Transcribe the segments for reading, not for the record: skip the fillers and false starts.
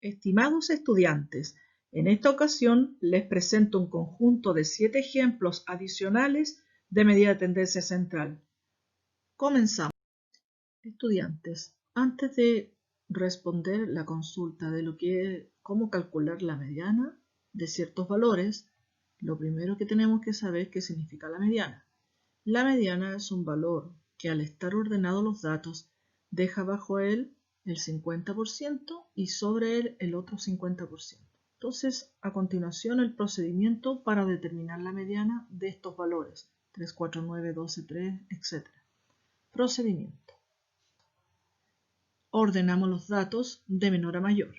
Estimados estudiantes, en esta ocasión les presento un conjunto de 7 ejemplos adicionales de medida de tendencia central. Comenzamos. Estudiantes, antes de responder la consulta de cómo calcular la mediana de ciertos valores, lo primero que tenemos que saber es qué significa la mediana. La mediana es un valor que al estar ordenados los datos deja bajo él el 50% y sobre él el otro 50%. Entonces, a continuación, el procedimiento para determinar la mediana de estos valores, 3, 4, 9, 12, 3, etc. Procedimiento. Ordenamos los datos de menor a mayor,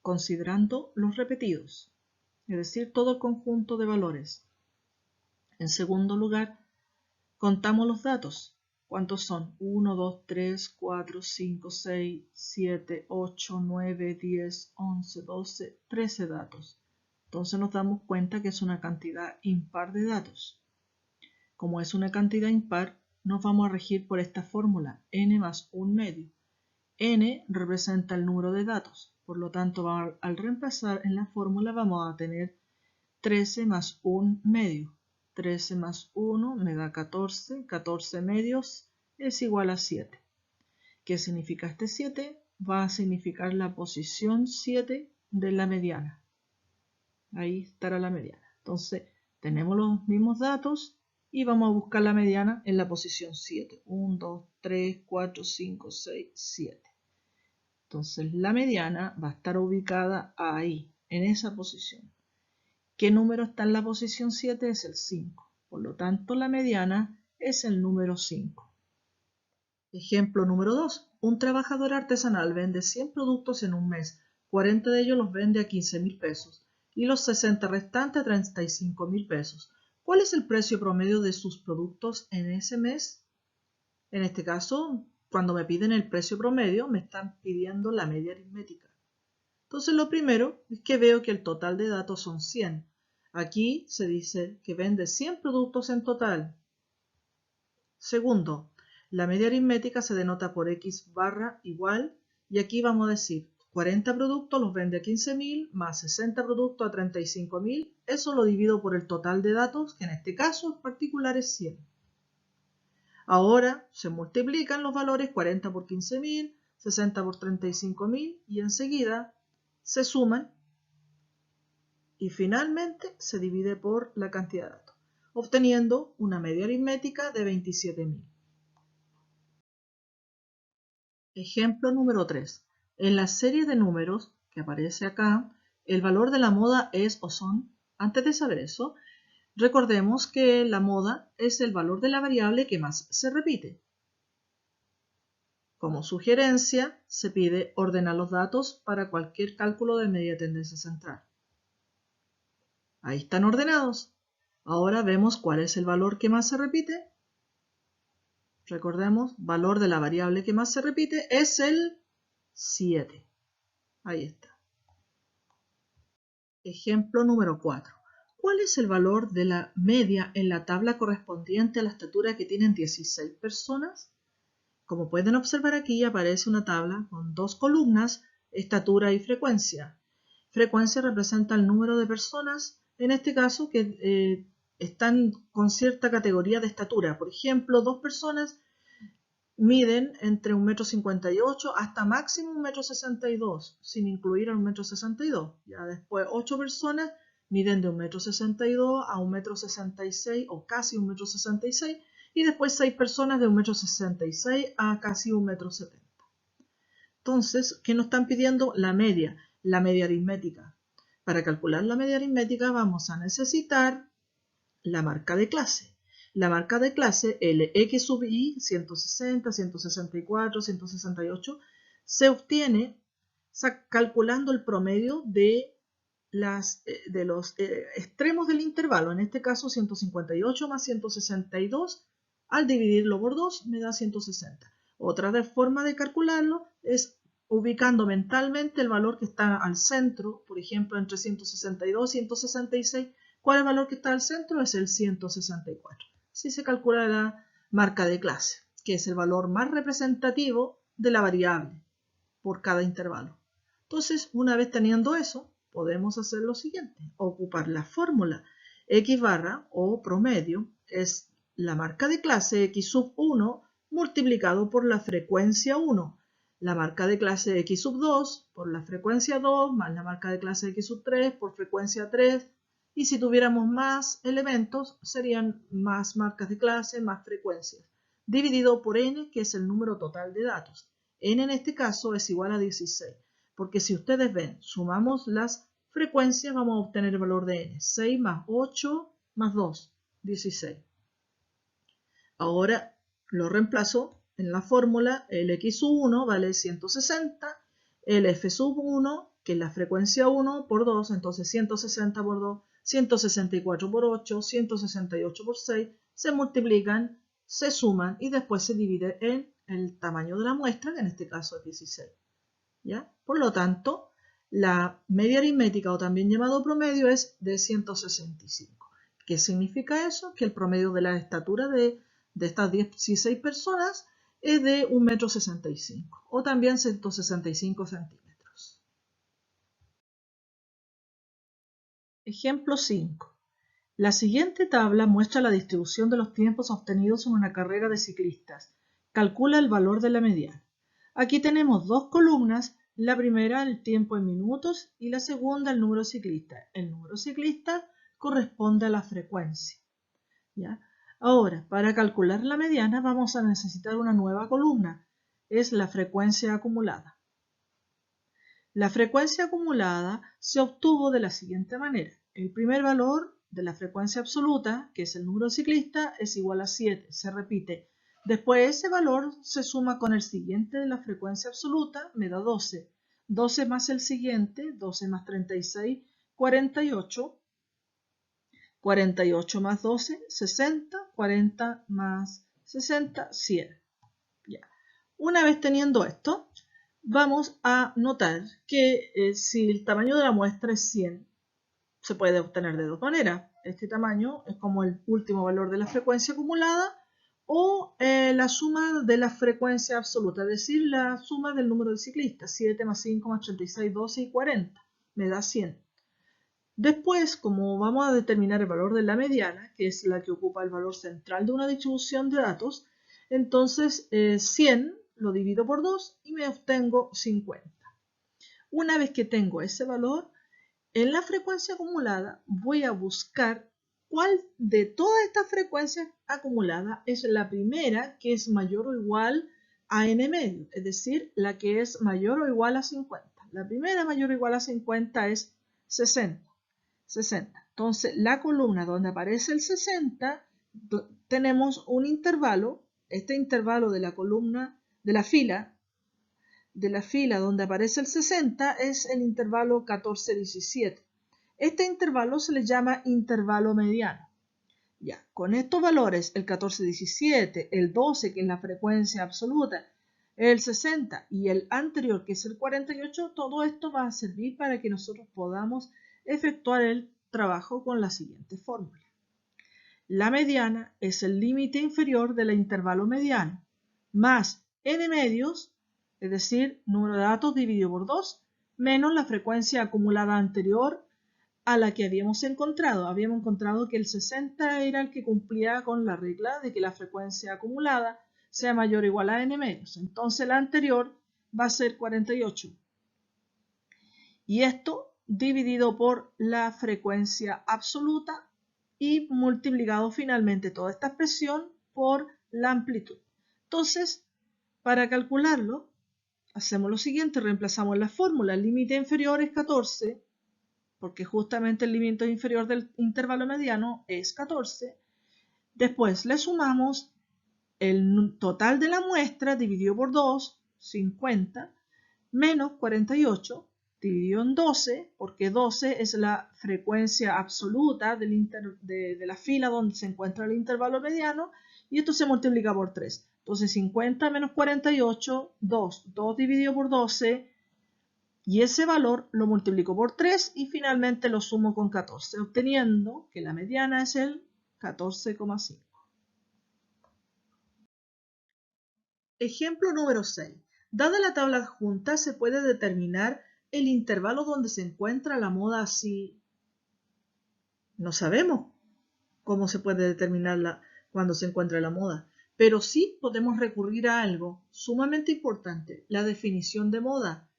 considerando los repetidos, es decir, todo el conjunto de valores. En segundo lugar, contamos los datos. ¿Cuántos son? 1, 2, 3, 4, 5, 6, 7, 8, 9, 10, 11, 12, 13 datos. Entonces nos damos cuenta que es una cantidad impar de datos. Como es una cantidad impar, nos vamos a regir por esta fórmula, n más 1 medio. N representa el número de datos, por lo tanto al reemplazar en la fórmula vamos a tener 13 más 1 medio. 13 más 1 me da 14, 14 medios es igual a 7. ¿Qué significa este 7? Va a significar la posición 7 de la mediana. Ahí estará la mediana. Entonces, tenemos los mismos datos y vamos a buscar la mediana en la posición 7. 1, 2, 3, 4, 5, 6, 7. Entonces, la mediana va a estar ubicada ahí, en esa posición. ¿Qué número está en la posición 7? Es el 5. Por lo tanto, la mediana es el número 5. Ejemplo número 2. Un trabajador artesanal vende 100 productos en un mes. 40 de ellos los vende a 15.000 pesos y los 60 restantes a 35.000 pesos. ¿Cuál es el precio promedio de sus productos en ese mes? En este caso, cuando me piden el precio promedio, me están pidiendo la media aritmética. Entonces lo primero es que veo que el total de datos son 100. Aquí se dice que vende 100 productos en total. Segundo, la media aritmética se denota por x barra igual y aquí vamos a decir 40 productos los vende a 15.000 más 60 productos a 35.000. Eso lo divido por el total de datos, que en este caso en particular es 100. Ahora se multiplican los valores 40 por 15.000, 60 por 35.000 y enseguida se suman y finalmente se divide por la cantidad de datos, obteniendo una media aritmética de 27.000. Ejemplo número 3. En la serie de números que aparece acá, el valor de la moda es o son. Antes de saber eso, recordemos que la moda es el valor de la variable que más se repite. Como sugerencia, se pide ordenar los datos para cualquier cálculo de media tendencia central. Ahí están ordenados. Ahora vemos cuál es el valor que más se repite. Recordemos, valor de la variable que más se repite es el 7. Ahí está. Ejemplo número 4. ¿Cuál es el valor de la media en la tabla correspondiente a la estatura que tienen 16 personas? Como pueden observar aquí aparece una tabla con dos columnas, estatura y frecuencia. Frecuencia representa el número de personas, en este caso, que están con cierta categoría de estatura. Por ejemplo, 2 personas miden entre 1,58 m hasta máximo 1,62 m, sin incluir al 1,62 m. Ya después 8 personas miden de 1,62 m a 1,66 m o casi 1,66 m. Y después 6 personas de 1,66 m a casi 1,70 m. Entonces, ¿qué nos están pidiendo? La media aritmética. Para calcular la media aritmética vamos a necesitar la marca de clase. La marca de clase Lx sub i, 160, 164, 168, se obtiene calculando el promedio de los extremos del intervalo, en este caso 158 más 162, al dividirlo por 2 me da 160. Otra forma de calcularlo es ubicando mentalmente el valor que está al centro, por ejemplo entre 162 y 166, ¿cuál es el valor que está al centro? Es el 164. Así se calcula la marca de clase, que es el valor más representativo de la variable por cada intervalo. Entonces, una vez teniendo eso, podemos hacer lo siguiente. Ocupar la fórmula x barra o promedio es la marca de clase x sub 1 multiplicado por la frecuencia 1. La marca de clase x sub 2 por la frecuencia 2 más la marca de clase x sub 3 por frecuencia 3. Y si tuviéramos más elementos, serían más marcas de clase, más frecuencias, dividido por n, que es el número total de datos. N en este caso es igual a 16, porque si ustedes ven, sumamos las frecuencias, vamos a obtener el valor de n. 6 más 8 más 2, 16. Ahora lo reemplazo en la fórmula, el x sub 1 vale 160, el f sub 1, que es la frecuencia 1, por 2, entonces 160 por 2, 164 por 8, 168 por 6, se multiplican, se suman y después se divide en el tamaño de la muestra, que en este caso es 16. ¿Ya? Por lo tanto, la media aritmética, o también llamado promedio, es de 165. ¿Qué significa eso? Que el promedio de la estatura de estas 16 personas es de 1,65 m, o también 165 centímetros. Ejemplo 5. La siguiente tabla muestra la distribución de los tiempos obtenidos en una carrera de ciclistas. Calcula el valor de la mediana. Aquí tenemos dos columnas, la primera el tiempo en minutos y la segunda el número de ciclistas. El número de ciclistas corresponde a la frecuencia. ¿Ya? Ahora, para calcular la mediana vamos a necesitar una nueva columna, es la frecuencia acumulada. La frecuencia acumulada se obtuvo de la siguiente manera. El primer valor de la frecuencia absoluta, que es el número de ciclistas, es igual a 7, se repite. Después ese valor se suma con el siguiente de la frecuencia absoluta, me da 12. 12 más el siguiente, 12 más 36, 48. 48 más 12, 60, 40 más 60, 100. Ya. Una vez teniendo esto, vamos a notar que si el tamaño de la muestra es 100, se puede obtener de dos maneras. Este tamaño es como el último valor de la frecuencia acumulada o la suma de la frecuencia absoluta, es decir, la suma del número de ciclistas, 7 más 5 más 36, 12 y 40, me da 100. Después, como vamos a determinar el valor de la mediana, que es la que ocupa el valor central de una distribución de datos, entonces 100 lo divido por 2 y me obtengo 50. Una vez que tengo ese valor, en la frecuencia acumulada voy a buscar cuál de todas estas frecuencias acumuladas es la primera que es mayor o igual a n medio, es decir, la que es mayor o igual a 50. La primera mayor o igual a 50 es 60. Entonces, la columna donde aparece el 60, tenemos un intervalo, este intervalo de la columna, de la fila donde aparece el 60 es el intervalo 14-17. Este intervalo se le llama intervalo mediano. Ya, con estos valores, el 14-17, el 12, que es la frecuencia absoluta, el 60 y el anterior, que es el 48, todo esto va a servir para que nosotros podamos efectuar el trabajo con la siguiente fórmula. La mediana es el límite inferior del intervalo mediano, más n medios, es decir, número de datos dividido por 2, menos la frecuencia acumulada anterior a la que habíamos encontrado. Habíamos encontrado que el 60 era el que cumplía con la regla de que la frecuencia acumulada sea mayor o igual a n medios. Entonces la anterior va a ser 48. Y esto dividido por la frecuencia absoluta y multiplicado finalmente toda esta expresión por la amplitud. Entonces, para calcularlo, hacemos lo siguiente, reemplazamos la fórmula, el límite inferior es 14, porque justamente el límite inferior del intervalo mediano es 14. Después le sumamos el total de la muestra dividido por 2, 50, menos 48, dividido en 12, porque 12 es la frecuencia absoluta de la fila donde se encuentra el intervalo mediano, y esto se multiplica por 3. Entonces 50 menos 48, 2. 2 dividido por 12, y ese valor lo multiplico por 3 y finalmente lo sumo con 14, obteniendo que la mediana es el 14,5. Ejemplo número 6. Dada la tabla adjunta, se puede determinar el intervalo donde se encuentra la moda así? No sabemos cómo se puede determinar cuando se encuentra la moda, pero sí podemos recurrir a algo sumamente importante, la definición de moda.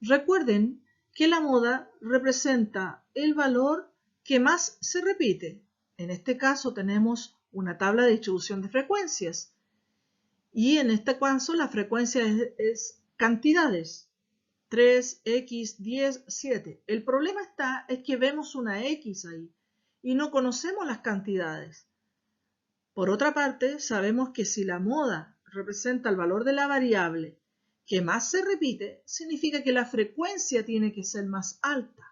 Recuerden que la moda representa el valor que más se repite. En este caso tenemos una tabla de distribución de frecuencias y en este caso la frecuencia es cantidades. 3, X, 10, 7. El problema es que vemos una X ahí y no conocemos las cantidades. Por otra parte, sabemos que si la moda representa el valor de la variable que más se repite, significa que la frecuencia tiene que ser más alta.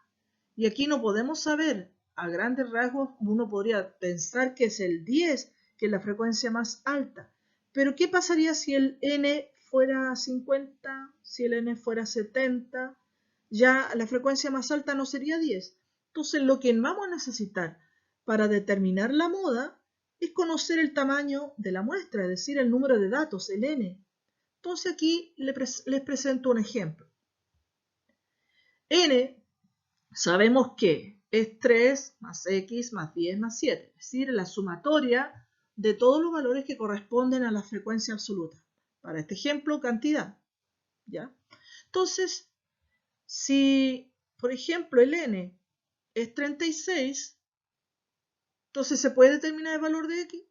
Y aquí no podemos saber, a grandes rasgos, uno podría pensar que es el 10, que es la frecuencia más alta. Pero ¿qué pasaría si el n fuera 50, si el n fuera 70? Ya la frecuencia más alta no sería 10. Entonces lo que vamos a necesitar para determinar la moda es conocer el tamaño de la muestra, es decir, el número de datos, el n. Entonces aquí les presento un ejemplo. N sabemos que es 3 más X más 10 más 7, es decir, la sumatoria de todos los valores que corresponden a la frecuencia absoluta. Para este ejemplo, cantidad. ¿Ya? Entonces, si, por ejemplo, el n es 36, entonces ¿se puede determinar el valor de X?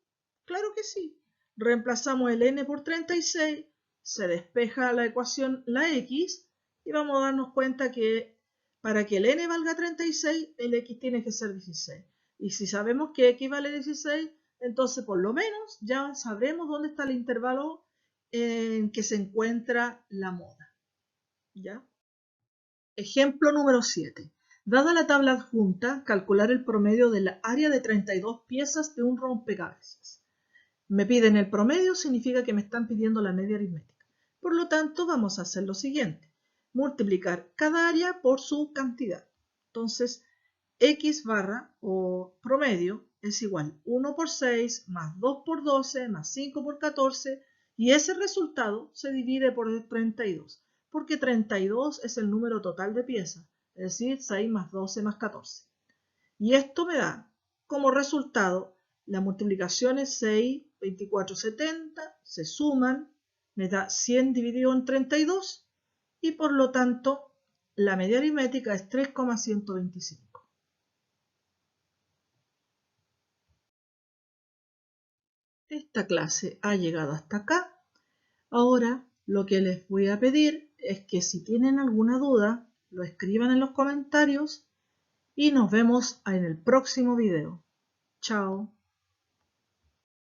Claro que sí. Reemplazamos el n por 36, se despeja la ecuación la X y vamos a darnos cuenta que para que el n valga 36, el X tiene que ser 16. Y si sabemos que X vale 16, entonces por lo menos ya sabremos dónde está el intervalo en que se encuentra la moda. ¿Ya? Ejemplo número 7. Dada la tabla adjunta, calcular el promedio del área de 32 piezas de un rompecabezas. Me piden el promedio, significa que me están pidiendo la media aritmética. Por lo tanto, vamos a hacer lo siguiente. Multiplicar cada área por su cantidad. Entonces, X barra o promedio es igual 1 por 6 más 2 por 12 más 5 por 14 y ese resultado se divide por 32 porque 32 es el número total de piezas, es decir, 6 más 12 más 14. Y esto me da como resultado las multiplicaciones 6, 24, 70, se suman, me da 100 dividido en 32 y por lo tanto la media aritmética es 3,125. Esta clase ha llegado hasta acá. Ahora lo que les voy a pedir es que si tienen alguna duda, lo escriban en los comentarios y nos vemos en el próximo video. Chao.